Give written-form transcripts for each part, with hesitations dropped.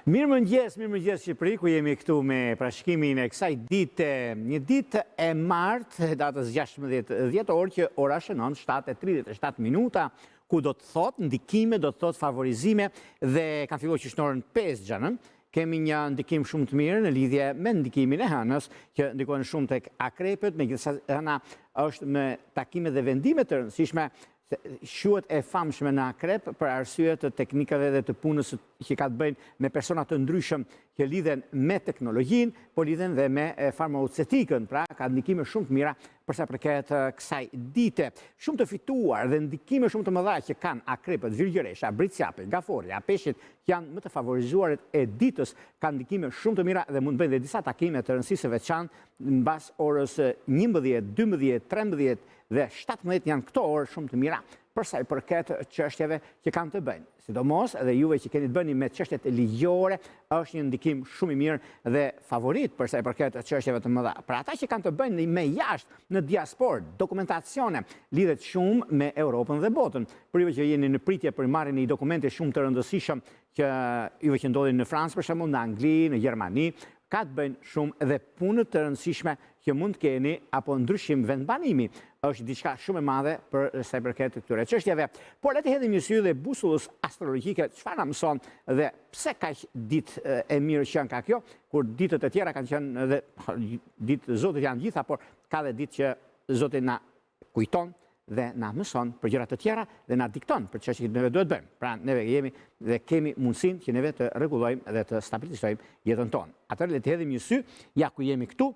Mirëmëngjes Shqipëri, ku jemi këtu me parashkimin e kësaj dite, një ditë e martë, datës 16 dhjetor, që ora shënon 7:37 minuta, ku do të thot ndikime, do të thot favorizime, dhe kanë filluar që shnorën 5 xhanën. Kemi një ndikim shumë të mirë në lidhje me ndikimin e hënës, që ndikon shumë tek akrepët, megjithëse hëna është me takime dhe vendime të rëndësishme, shuhet e famshme në akrep për arsye të teknikave dhe të punës që ka të bëjnë me persona të ndryshëm që lidhen me teknologjinë, po lidhen dhe me farmaceutikën, pra ka ndikime shumë të mira përsa përket kësaj dite. Shumë të fituar dhe ndikime shumë të mëdha që kanë akrepët, virgjëresha, britsjapi, gaforja, peshqit, që janë më të favorizuarit e ditës, kanë ndikime shumë të mira dhe mund bëjnë dhe disa takime të rëndësishme veçantë mbas orës 11, 12, 13 dhe 17 janë këto orë shumë të mira përsa i përket çështjeve që kanë të bëjnë. Sidomos edhe juve që keni të bëni me çështjet ligjore, është një ndikim shumë i mirë dhe favorit përsa i përket çështjeve të mëdha. Për ata që kanë të bëjnë me jashtë në diasporë, dokumentacione lidhet shumë me Europën dhe botën. Për juve që jeni në pritje për marrjen e dokumente shumë të rëndësishëm që juve që ndodhin në Francë për shembull, në Angli, në Gjermani, ka të bëjnë shumë edhe punë të rëndësishme që mund të keni, apo ndryshim vendbanimi është diçka shumë e madhe për sa i përket këtyre çështjeve. Por le të hedhim një sy dhe busullës astrologjike, çfarë na mëson dhe pse kaq ditë e mirë që ka kjo, kur ditët e tjera kanë qenë edhe ditë Zotit janë gjitha, por ka dhe ditë që Zoti na kujton dhe na mëson për gjëra të tjera dhe na dikton për çështjet që neve duhet bëjmë. Pra neve jemi dhe kemi mundësinë që neve të rregullojmë dhe të stabilizojmë jetën tonë. Atëherë le të hedhim një sy, ja ku jemi këtu,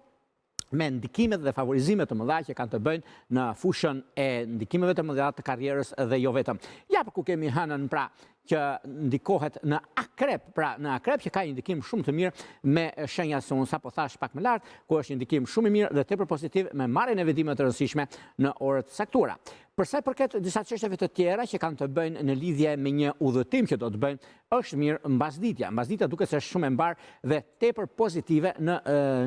me ndikimet dhe favorizimet të mëdha që kanë të bëjnë në fushën e ndikimeve të mëdha të karrierës dhe jo vetëm. Ja për ku kemi hënën, pra, që ndikohet në akrep, pra në akrep që ka një ndikim shumë të mirë me shenja se unë sapo thash pak më lart, ku është një ndikim shumë i mirë dhe tepër pozitiv me marrjen e vendimeve të rëndësishme në orët saktura. Përsa i përket disa çështjeve të tjera që kanë të bëjnë në lidhje me një udhëtim që do të bëjnë, është mirë mbasditja. Mbasditja duket se është shumë e mbar dhe tepër pozitive në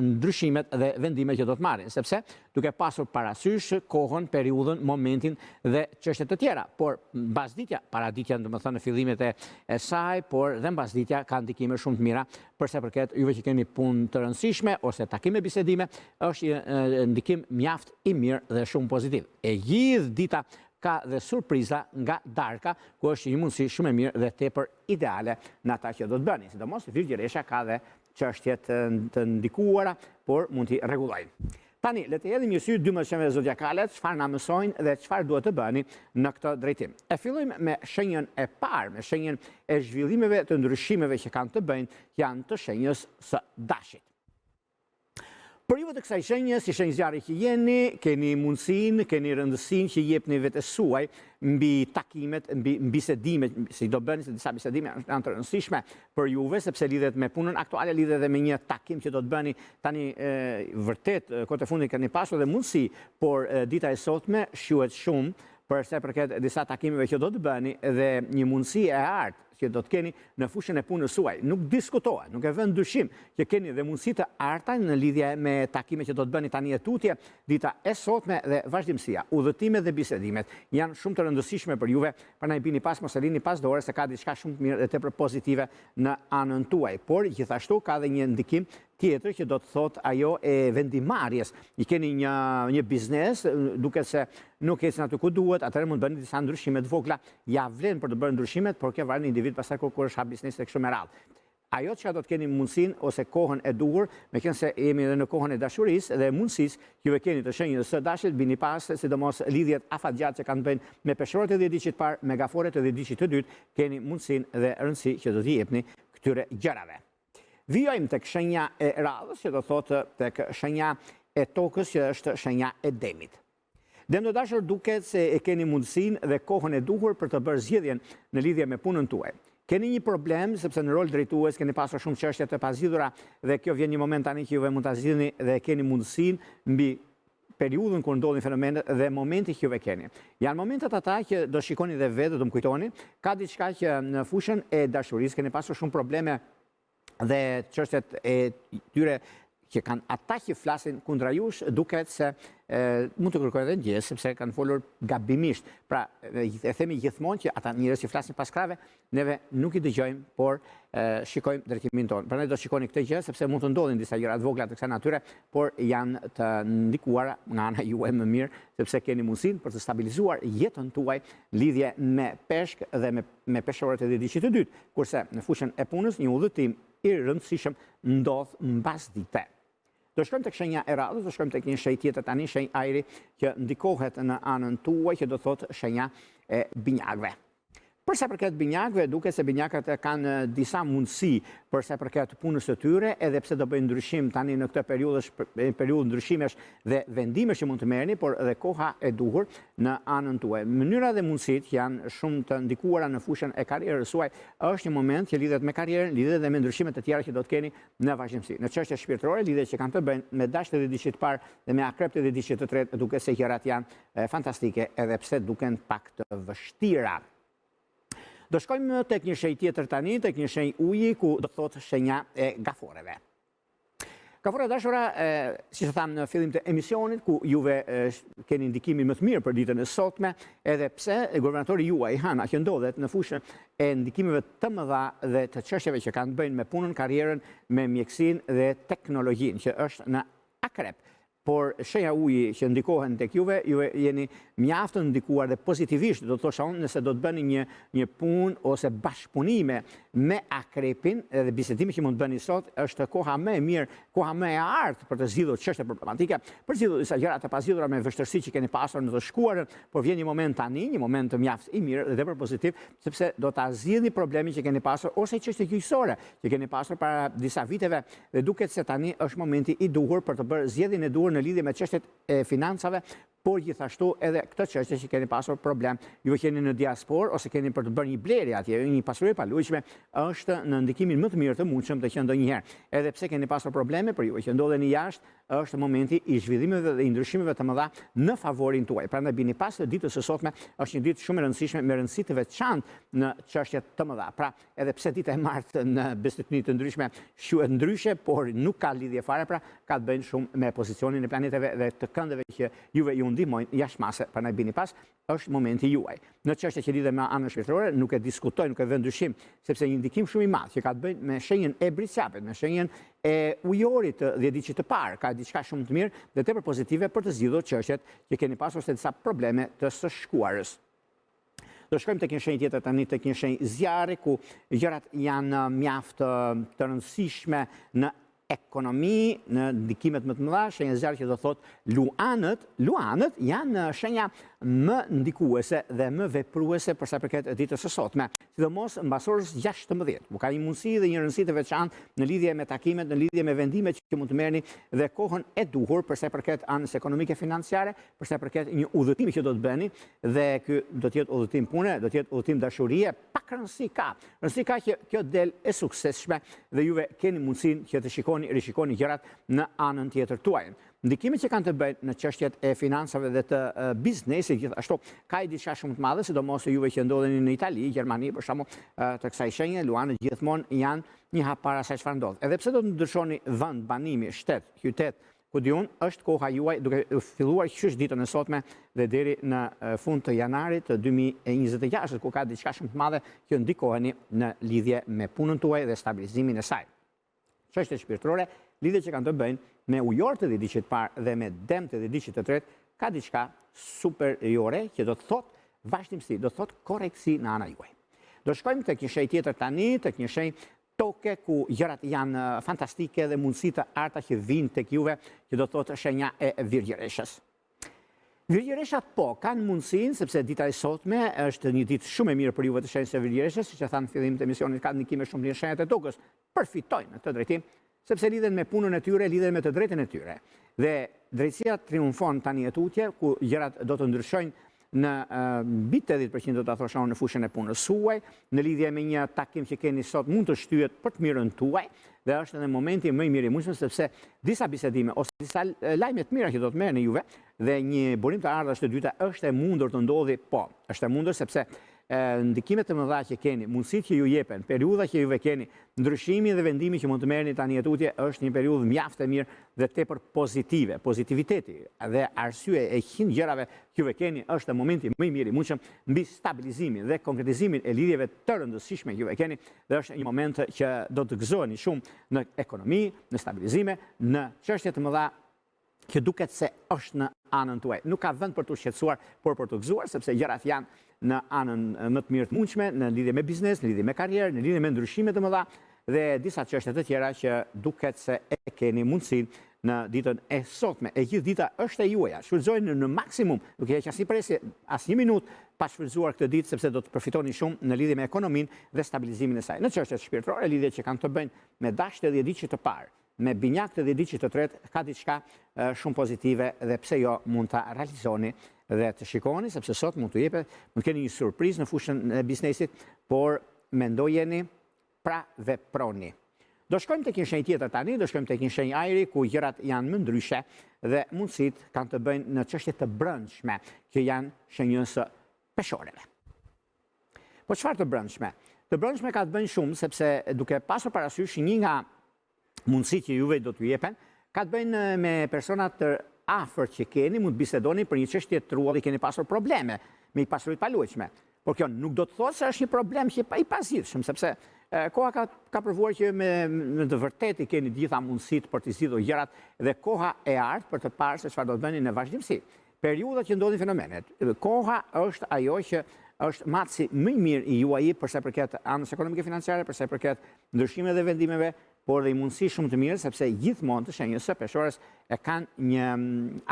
ndryshimet dhe vendimet që do të marrin, sepse duke pasur parasysh kohën, periudhën, momentin dhe çështje të tjera. Por mbasditja, paraditja domethënë në fillimet e saj, por dhe mbasditja ka ndikime shumë të mira përsa i përket juve që keni punë të rëndësishme ose takime bisedime, është një ndikim mjaft i mirë dhe shumë pozitiv. E gjithë dita ka dhe surpriza nga darka, ku është një mundësi shumë e mirë dhe tepër ideale në ata që do të bëni. Sidomos virgjëresha ka dhe çështjet të ndikuara, por mund t'i rregullojnë. Tani, le të hedhim një sy 12 shenjave zodiakale, çfarë na mësojnë dhe çfarë duhet të bëni në këtë drejtim. E fillojmë me shenjën e parë, me shenjën e zhvillimeve të ndryshimeve që kanë të bëjnë, janë të shenjës së Dashit. Për juve të kësaj shenje, si shenjë zjarri që jeni, keni mundësinë, keni rëndësinë që jepni vetes suaj mbi takimet, mbi bisedimet, si do bëni se disa bisedime janë të rëndësishme për juve, sepse lidhet me punën aktuale, lidhet edhe me një takim që do të bëni tani vërtet, kohët e fundit keni pasur dhe mundësi, por dita e sotme shuhet shumë përsa i përket disa takimeve që do të bëni dhe një mundësi e artë që do të keni në fushën e punës suaj. Nuk diskutohet, nuk e vën dyshim që keni dhe mundësi të arta në lidhje me takime që do të bëni tani e tutje, dita e sotme dhe vazhdimësia. Udhëtimet dhe bisedimet janë shumë të rëndësishme për juve, prandaj bini pas mos e lini pas dore se ka diçka shumë të mirë dhe tepër pozitive në anën tuaj. Por gjithashtu ka dhe një ndikim tjetër që do të thot ajo e vendimarrjes. I keni një biznes, duket se nuk ecën aty ku duhet, atëherë mund të bëni disa ndryshime të vogla. Ja vlen për të bërë ndryshimet, por kjo varet në individ pastaj kur është hap biznes tek shumë e radhë. Ajo që do të keni mundësinë ose kohën e duhur, meqense jemi edhe në kohën e dashurisë dhe mundësisë që ju keni të shenjës së Dashit, bini pas, sidomos lidhjet afatgjatë që kanë bëjnë me peshorët e 10 diçit parë, me gaforet e 10 diçit të dytë, keni mundësinë dhe rëndësi që do t'i jepni këtyre gjërave. Vijojmë tek shenja e radhës, që do thotë tek shenja e tokës, që është shenja e Demit. Dem të dashur, duket se e keni mundësinë dhe kohën e duhur për të bërë zgjedhjen në lidhje me punën tuaj. Keni një problem, sepse në rol drejtues keni pasur shumë çështje të pazgjidhura dhe kjo vjen një moment tani që juve mund ta zgjidhni dhe keni mundësinë mbi periudhën kur ndodhin fenomenet dhe momenti që juve keni. Janë momentet ata që do shikoni dhe vetë, do më kujtoni, ka diçka që në fushën e dashurisë keni pasur shumë probleme dhe çështjet e tyre që kanë ata që flasin kundra jush, duket se mund të kërkojnë edhe ndjes, sepse kanë folur gabimisht. Pra, e themi gjithmonë që ata njerëz që flasin pas krave, neve nuk i dëgjojmë, por shikojmë drejtimin tonë. Prandaj do shikoni këtë gjë, sepse mund të ndodhin disa gjëra të vogla të kësaj natyre, por janë të ndikuara nga ana juaj më mirë, sepse keni mundësinë për të stabilizuar jetën tuaj lidhje me peshk dhe me peshorët e edicionit të dytë, kurse në fushën e punës një udhëtim i rëndësishëm ndodh mbas dite. Do shkojmë tek shenja e radhës, do shkojmë tek një shenjë tjetër tani, shenjë ajri që ndikohet në anën tuaj, që do thotë shenja e binjakëve. Për sa përket binjakëve, duket se binjakët kanë disa mundësi për sa përket punës së tyre, edhe pse do bëjnë ndryshim tani në këtë periudhë ndryshimesh dhe vendimesh që mund të merrni, por edhe koha e duhur në anën tuaj. Mënyra dhe mundësitë janë shumë të ndikuara në fushën e karrierës suaj. Është një moment që lidhet me karrierën, lidhet edhe me ndryshimet e tjera që do të keni në vazhdimsi. Në çështje shpirtërore, lidhet që kanë të bëjnë me dashët e diçit të parë dhe me akrepët e diçit të tretë, duket se gjërat janë fantastike, edhe pse duken pak të vështira. Do shkojmë tek një shenjë tjetër tani, tek një shenjë uji, ku do thotë shenja e gaforeve. Gaforët dashura, si që thamë në fillim të emisionit, ku juve keni ndikimin më të mirë për ditën e sotme, edhe pse guvernatori juaj, Hana, që ndodhet në fushën e ndikimeve të mëdha dhe të çështjeve që kanë të bëjnë me punën, karrierën, me mjekësinë dhe teknologjinë, që është në akrep. Por shenja uji që ndikohen tek juve jeni mjaft të ndikuar dhe pozitivisht, do të thosha unë, nëse do të bëni një punë ose bashkëpunime me akrepin, dhe bisedimi që mund të bëni sot është koha më e mirë, koha më e artë për të zgjidhur çështje problematike, për zgjidhur disa gjëra të pazgjidhura me vështirësi që keni pasur në të shkuarën, por vjen një moment tani, një moment të mjaft i mirë dhe për pozitiv, sepse do ta zgjidhni problemin që keni pasur ose çështje gjyqësore që keni pasur para disa viteve, dhe duket se tani është momenti i duhur për të bërë zgjedhjen e duhur në lidhje me çështjet e financave, por gjithashtu edhe këtë çështje që keni pasur problem, ju keni në diasporë ose keni për të bërë një blerje atje, një pasuri e paluajtshme, është në ndikimin më të mirë të mundshëm të qenë ndonjëherë. Edhe pse keni pasur probleme, për ju që ndodheni jashtë, është momenti i zhvillimeve dhe i ndryshimeve të mëdha në favorin tuaj. Prandaj bini pas se ditës së sotme është një ditë shumë e rëndësishme me rëndësi të veçantë në çështje të mëdha. Pra, edhe pse dita e martë në besimtari të ndryshme quhet ndryshe, por nuk ka lidhje fare, pra ka të bëjë shumë me pozicionin e planeteve dhe të këndeve që juve ju ndihmojnë jashtëmase. Prandaj bini pas, është momenti juaj. Në çështje që lidhen me anën shpirtërore, nuk e diskutoj, nuk e vë ndryshim, sepse një ndikim shumë i madh që ka të bëjë me shenjën e britsapit, me shenjën e ujorit dhe diçit të parë, ka diçka shumë të mirë dhe tepër pozitive për të zgjidhur çështjet që keni pasur se disa probleme të së shkuarës. Do shkojmë tek një shenjë tjetër tani, tek një shenjë zjarri, ku gjërat janë mjaft të rëndësishme në ekonomi, në ndikimet më të mëdha. Shenja zjarri që do thotë luanët janë shenja më ndikuese dhe më vepruese për sa përket ditës së sotme, sidomos mbas orës 16. Ku ka një mundësi dhe një rëndësi të veçantë në lidhje me takimet, në lidhje me vendimet që mund të merrni dhe kohën e duhur për sa përket anës ekonomike financiare, për sa përket një udhëtimi që do të bëni, dhe ky do të jetë udhëtim pune, do të jetë udhëtim dashurie, pak rëndësi ka. Rëndësi ka që kjo del e suksesshme dhe juve keni mundësinë që të rishikoni gjërat në anën tjetër tuaj. Ndikimet që kanë të bëjnë në çështjet e financave dhe të biznesit, gjithashtu ka diçka shumë të madhe, sidomos juve që ndodheni në Itali, Gjermani, për shembull, të kësaj shenje, luanët gjithmonë janë një hap para se çfarë ndodh. Edhe pse do të ndryshoni vend, banimi, shtet, qytet, ku diun, është koha juaj duke filluar qysh ditën e sotme dhe deri në fund të janarit të 2026, ku ka diçka shumë të madhe që ndikoheni në lidhje me punën tuaj dhe stabilizimin e saj. Çështje shpirtërore, lidhje që kanë të bëjnë me ujorët e diçit parë dhe me dëmtë e diçit të tretë, ka diçka superiore që do të thotë vazhdimsi, do të thotë korrektësi në ana juaj. Do shkojmë tek një shenjë tjetër tani, tek një shenjë toke ku gjërat janë fantastike dhe mundësi të arta që vijnë tek juve, që do të thotë shenja e Virgjëreshës. Virgjëreshat po kanë mundësinë, sepse dita e sotme është një ditë shumë e mirë për juve të shenjës së Virgjëreshës, siç e thamë në fillim të emisionit, ka ndikime shumë në shenjat e tokës. Përfitojnë në këtë drejtim, sepse lidhen me punën e tyre, lidhen me të drejtën e tyre. Dhe drejtësia triumfon tani e tutje, ku gjërat do të ndryshojnë në mbi 80% do ta thosha unë në fushën e punës suaj, në lidhje me një takim që keni sot mund të shtyhet për të mirën tuaj, dhe është edhe momenti më i mirë i mundshëm, sepse disa bisedime ose disa lajme të mira që do të merrni juve dhe një burim të ardhës të dyta është e mundur të ndodhi, po, është e mundur sepse ndikimet të mëdha që keni, mundësitë që ju jepen, periudha që juve keni, ndryshimi dhe vendimi që mund të merrni tani tutje është një periudhë mjaft e mirë dhe tepër pozitive. Pozitiviteti dhe arsye e 100 gjërave që juve keni është momenti më i mirë i mundshëm mbi stabilizimin dhe konkretizimin e lidhjeve të rëndësishme që juve keni dhe është një moment që do të gëzoheni shumë në ekonomi, në stabilizime, në çështje të mëdha që duket se është në anën tuaj. Nuk ka vend për të shqetësuar, por për të gëzuar, sepse gjërat janë në anën më të mirë të mundshme, në lidhje me biznes, në lidhje me karrierë, në lidhje me ndryshime të mëdha dhe disa çështje të tjera që duket se e keni mundësinë në ditën e sotme. E gjithë dita është e juaja. Shfrytëzojeni në maksimum, duke hequr as një minutë pa shfrytëzuar këtë ditë sepse do të përfitoni shumë në lidhje me ekonominë dhe stabilizimin e saj. Në çështjet shpirtërore, lidhjet që kanë të bëjnë me dashjet dhe diçit të parë, me binjakët dhe diçit të tretë, ka diçka shumë pozitive dhe pse jo mund ta realizoni dhe të shikoni, sepse sot mund të keni një surprizë në fushën e biznesit, por mendojeni, pra veproni. Do shkojmë tek një shenjë tjetër tani, do shkojmë tek një shenjë ajri ku gjërat janë më ndryshe dhe mundësitë kanë të bëjnë në çështje të brendshme, që janë shenjës peshoreve. Po çfarë të brendshme? Të brendshme ka të bëjnë shumë sepse duke pasur parasysh një nga mundësitë që juve do t'ju jepen, ka të bëjnë me personat të afër që keni, mund të bisedoni për një çështje të rrugë dhe keni pasur probleme me i pasurit paluajtshme. Por kjo nuk do të thotë se është një problem që i pazgjidhshëm, sepse koha ka provuar që në të vërtetë keni gjitha mundësitë për të zgjidhur gjërat dhe koha e ardhur për të parë se çfarë do të bëni në vazhdimsi. Periudhat që ndodhin fenomenet. Koha është ajo që është matësi më i mirë i juaj për sa i përket anës ekonomike financiare, për sa i përket ndryshimeve dhe vendimeve, por dhe i mundësi shumë të mirë, sepse gjithmonë të shenjës së peshores e kanë një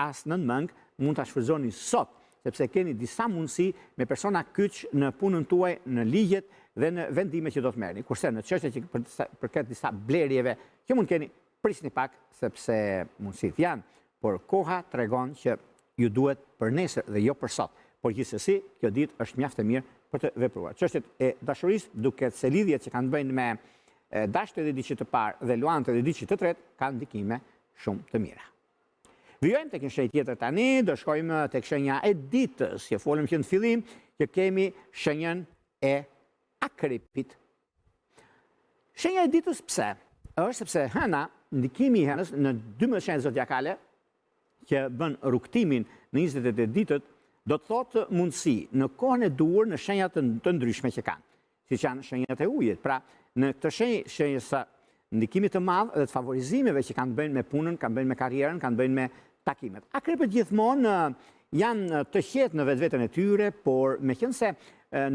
as nën mëng, mund ta shfrytëzoni sot, sepse keni disa mundësi me persona kyç në punën tuaj, në ligjet dhe në vendimet që do të merrni. Kurse në çështje që përket disa blerjeve, që mund keni prisni pak sepse mundësitë janë, por koha tregon që ju duhet për nesër dhe jo për sot. Por gjithsesi, kjo ditë është mjaft e mirë për të vepruar. Çështjet e dashurisë, duket se lidhjet që kanë bëjnë me dashjet e diçit të parë dhe luantët e diçit të tretë kanë ndikime shumë të mira. Vijojmë tek një shenjë tjetër tani, do shkojmë tek shenja e ditës, që folëm që në fillim, që kemi shenjën e akripit. Shenja e ditës pse? Është sepse hëna, ndikimi i hënës në 12 shenjë zodiakale, që bën rrugtimin në 28 ditët, do të thotë mundësi në kohën e duhur në shenjat të ndryshme që kanë, siç janë shenjat e ujit. Pra, në këtë shenjës së ndikimit të madh dhe të favorizimeve që kanë të bëjnë me punën, kanë të bëjnë me karrierën, kanë të bëjnë me takimet. Akrepët gjithmonë janë të qetë në vetveten e tyre, por meqense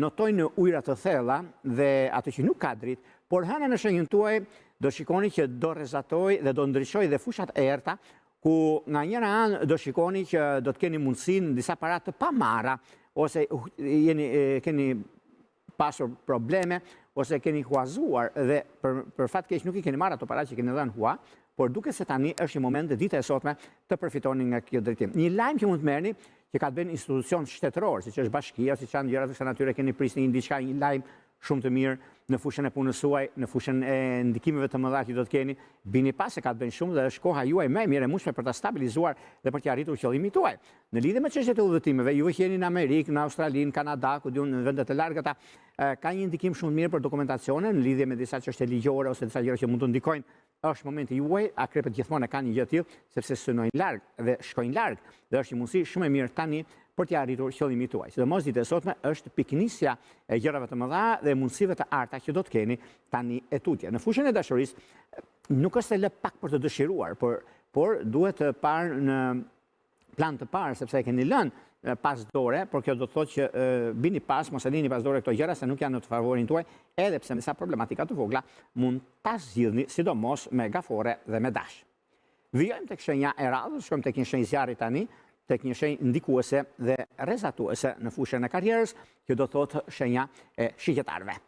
notojnë ujëra të thella dhe atë që nuk ka dritë, por hëna në shenjën tuaj do shikoni që do rrezatoj dhe do ndryshoj dhe fushat e errta, ku nga njëra anë do shikoni që do të keni mundësinë disa para të pamarra, ose keni pasur probleme, ose keni huazuar dhe për fat keq nuk i keni marrë ato para që keni dhënë hua, por duke se tani është një moment dhe dita e sotme të përfitoni nga kjo drejtim. Një lajm që mund të merrni, që ka të bëjë institucion shtetëror, siç është bashkia, siç janë gjëra të kësaj natyre, keni prisni diçka, një lajm shumë të mirë në fushën e punës suaj, në fushën e ndikimeve të mëdha që do të keni, bini pas se ka të bëjë shumë dhe është koha juaj më e mirë e mundshme për ta stabilizuar dhe për të arritur qëllimin tuaj. Në lidhje me çështjet e udhëtimeve, ju jeni në Amerikë, në Australi, në Kanada, ku diun në vende të largëta, ka një ndikim shumë mirë për dokumentacione në lidhje me disa çështje ligjore ose disa gjëra që mund të ndikojnë. Është momenti juaj, akrepët gjithmonë kanë një gjë të tillë, sepse synojnë larg dhe shkojnë larg dhe është një mundësi shumë e mirë tani për të arritur qëllimin tuaj. Sidomos ditë e sotme është piknisja e gjërave të mëdha dhe mundësive të arta që do të keni tani e tutje. Në fushën e dashurisë nuk është se lë pak për të dëshiruar, por duhet të parë në plan të parë, sepse e keni lënë pas dore, por kjo do të thotë që bini pas, mos e lini pas dore këto gjëra se nuk janë në të favorin tuaj, edhe pse me sa problematika të vogla mund ta zgjidhni, sidomos me gafore dhe me dash. Vijojmë tek shenja e radhës, shkojmë tek një shenjë zjarri tani, tek një shenjë ndikuese dhe rrezatuese në fushën e karrierës, që do thotë shenja e shigjetarëve.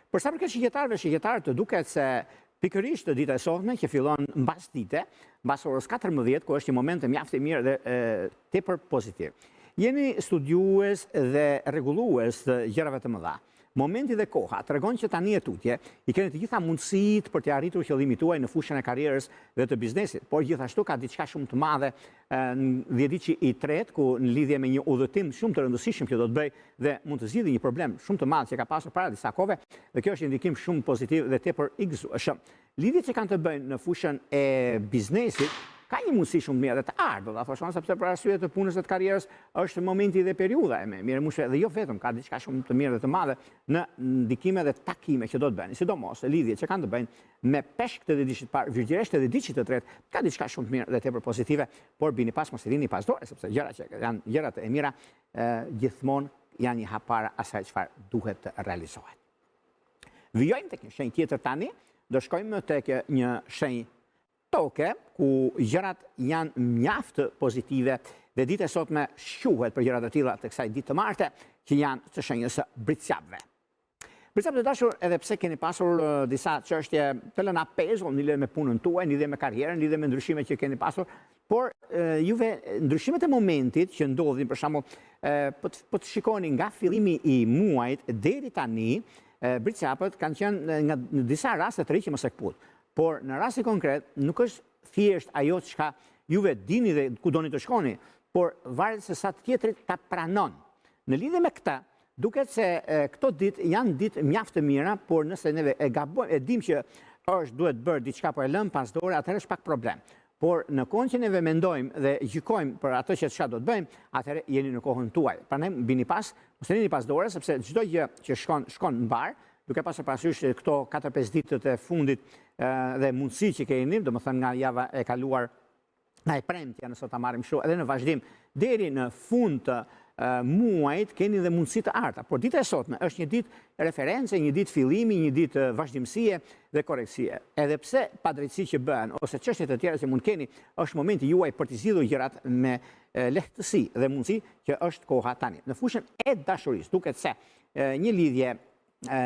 Për sa përket shigjetarët duket se pikërisht dita e sotme që fillon mbas dite, mbas orës 14, ku është një moment mjaft i mirë dhe tepër pozitiv. Jeni studiues dhe rregullues të gjërave të mëdha. Momenti dhe koha tregon që tani e tutje i keni të gjitha mundësitë për të arritur qëllimin tuaj në fushën e karrierës dhe të biznesit, por gjithashtu ka diçka shumë të madhe në dhjetëçi i tretë, ku në lidhje me një udhëtim shumë të rëndësishëm që do të bëj dhe mund të zgjidhë një problem shumë të madh që ka pasur para disa kohëve, dhe kjo është një ndikim shumë pozitiv dhe tepër i gëzueshëm. Lidhjet që kanë të bëjnë në fushën e biznesit ka një mundësi shumë mirë dhe të ardhur, do ta thosh, sepse për arsye të punës dhe të karrierës është momenti dhe periudha e mirëmushme dhe jo vetëm, ka diçka shumë të mirë dhe të madhe në ndikime dhe takime që do të bëni, sidomos lidhjet që kanë të bëjnë me peshk të edicitit të parë, virgjëresht të edicitit të tretë, ka diçka shumë të mirë dhe tepër pozitive, por bini pas mos i lini pas dore, sepse gjërat që janë gjërat e mira gjithmonë janë një hap para asaj çfarë duhet të realizohet. Vijojmë tek një shenjë tjetër tani, do shkojmë tek një shenjë toke, ku gjërat janë mjaft pozitive dhe ditë e sotme shquhet për gjërat e tilla të kësaj ditë të martë, që janë të shenjës së britsapëve. Britsapët e dashur, edhe pse keni pasur disa çështje të lëna pezull në lidhje me punën tuaj, në lidhje me karrierën, në lidhje me ndryshimet që keni pasur, por juve ndryshimet e momentit që ndodhin, për shembull, po të shikoni nga fillimi i muajit deri tani, britsapët kanë qenë në disa raste të rriqë mos e kput. Por në rasti konkret nuk është thjesht ajo çka juve dini dhe ku doni të shkoni, por varet se sa tjetrit ta pranon. Në lidhje me këtë, duket se këto ditë janë ditë mjaft të mira, por nëse neve e gabojmë, e dim që duhet bërë diçka po e lëm pas dore, atëherë është pak problem. Por në kohën që neve mendojmë dhe gjykojmë për atë që çfarë do të bëjmë, atëherë jeni në kohën tuaj. Prandaj bini pas, mos e lini pas dore, sepse çdo gjë që shkon mbar, duke pasur parasysh këto 4-5 ditët e fundit dhe mundësi që keni, domethënë nga java e kaluar, nga e premtja, nëse ta marrim kështu, edhe në vazhdim deri në fund të muajit keni dhe mundësi të arta. Por dita e sotme është një ditë reference, një ditë fillimi, një ditë vazhdimësie dhe korreksie. Edhe pse padrejtësi që bëhen ose çështje të tjera që mund keni, është momenti juaj për të zgjidhur gjërat me lehtësi dhe mundësi që është koha tani. Në fushën e dashurisë, duket se një lidhje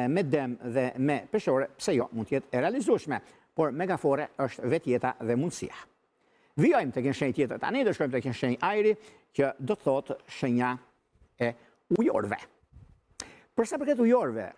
me dëm dhe me peshore, pse jo, mund të jetë e realizueshme, por megafore është vetjeta dhe mundësia. Vijojmë tek një shenjë tjetër tani, do shkojmë tek një shenjë ajri, që do të thotë shenja e ujorëve. Për sa përket ujorëve,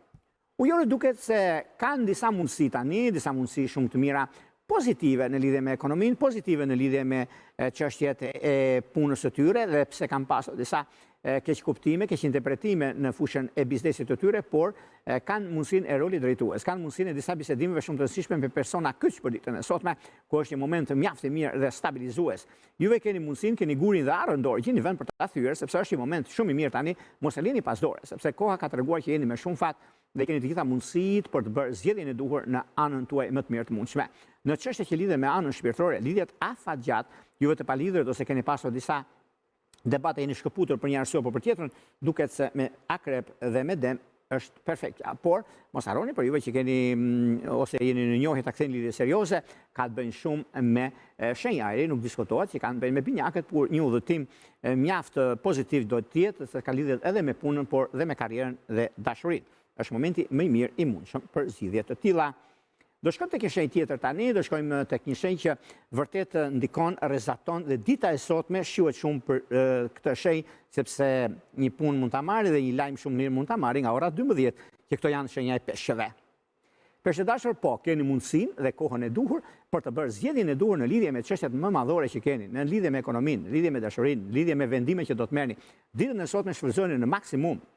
ujorët duket se kanë disa mundësi tani, disa mundësi shumë të mira, pozitive në lidhje me ekonominë, pozitive në lidhje me çështjet e punës së tyre, dhe pse kanë pasur disa keq kuptime, keq interpretime në fushën e biznesit të tyre, por kanë mundësinë e rolit drejtues, kanë mundësinë e disa bisedimeve shumë të rëndësishme me persona kyç për ditën e sotme, ku është një moment mjaft i mirë dhe stabilizues. Juve keni mundësinë, keni gurin dhe arrën dorë, gjeni vend për ta thyer, sepse është një moment shumë i mirë tani, mos e lini pas dore, sepse koha ka treguar që jeni me shumë fat dhe keni të gjitha mundësitë për të bërë zgjedhjen e duhur në anën tuaj më të mirë të mundshme. Në çështje që lidhen me anën shpirtërore, lidhjet afatgjat, juve të palidhur ose keni pasur disa debate jeni shkëputur për një arsye apo për tjetrën, duket se me akrep dhe me dëm është perfekt. Por mos harroni për juve që keni ose jeni në njohje ta ktheni lidhje serioze, ka të bëjnë shumë me shenjë ajri, nuk diskutohet, që kanë të bëjnë me binjakët, por një udhëtim mjaft pozitiv do të jetë, se ka lidhje edhe me punën, por dhe me karrierën dhe dashurinë. Është momenti më i mirë i mundshëm për zgjidhje të tilla. Do shkojmë tek një shenjë tjetër tani, do shkojmë tek një shenjë që vërtet ndikon, rrezaton dhe dita e sotme shihet shumë për këtë shenjë, sepse një punë mund ta marrë dhe një lajm shumë mirë mund ta marrë nga ora 12, që këto janë shenja e peshqeve. Peshë dashur, po, keni mundësinë dhe kohën e duhur për të bërë zgjedhjen e duhur në lidhje me çështjet më madhore që keni, në lidhje me ekonominë, në lidhje me dashurinë, në lidhje me vendimet që do të merrni. Ditën e sotme shfrytëzoni në maksimum.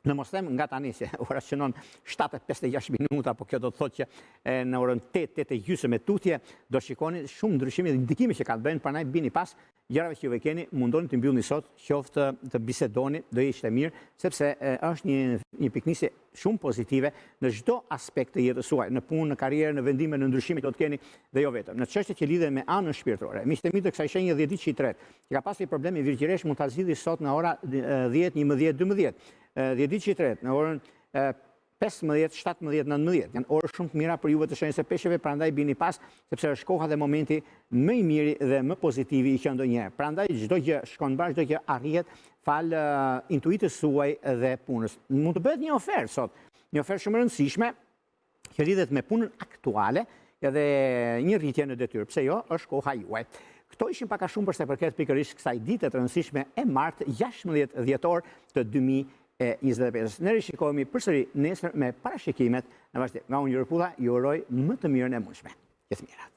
Në mos them nga tani se ora shënon 7:56 minuta, po kjo do të thotë që në orën 8:30 me tutje do shikoni shumë ndryshime dhe ndikime që ka të bëjnë, prandaj bini pas gjërave që juve keni, mundoni të mbyllni sot, qoftë të bisedoni, do ishte mirë, sepse është një piknisje shumë pozitive në çdo aspekt të jetës suaj, në punë, në karrierë, në vendime, në ndryshime që do të keni dhe jo vetëm. Në çështjet që lidhen me anën shpirtërore, miqtë mi të kësaj shenje 10:03, që ka pasur probleme virgjëresh, mund ta zgjidhni sot në ora 10, 11, 12. 10:03 në orën 15, 17, 19. Janë orë shumë të mira për juve të shenjës së peshqeve, prandaj bini pas, sepse është koha dhe momenti më i miri dhe më pozitivi i që ndonjëherë. Prandaj çdo gjë shkon mbar, çdo gjë arrihet fal intuitës suaj dhe punës. Mund të bëhet një ofertë sot, një ofertë shumë e rëndësishme që lidhet me punën aktuale edhe një rritje në detyrë. Pse jo, është koha juaj. Këto ishin pak a shumë për sa i përket pikërisht kësaj dite të rëndësishme e martë 16 dhjetor të 2024. e 25. Ne rishikohemi përsëri nesër me parashikimet në vazhdim. Nga unë Europulla, ju uroj më të mirën e mundshme. Gjithë mirat.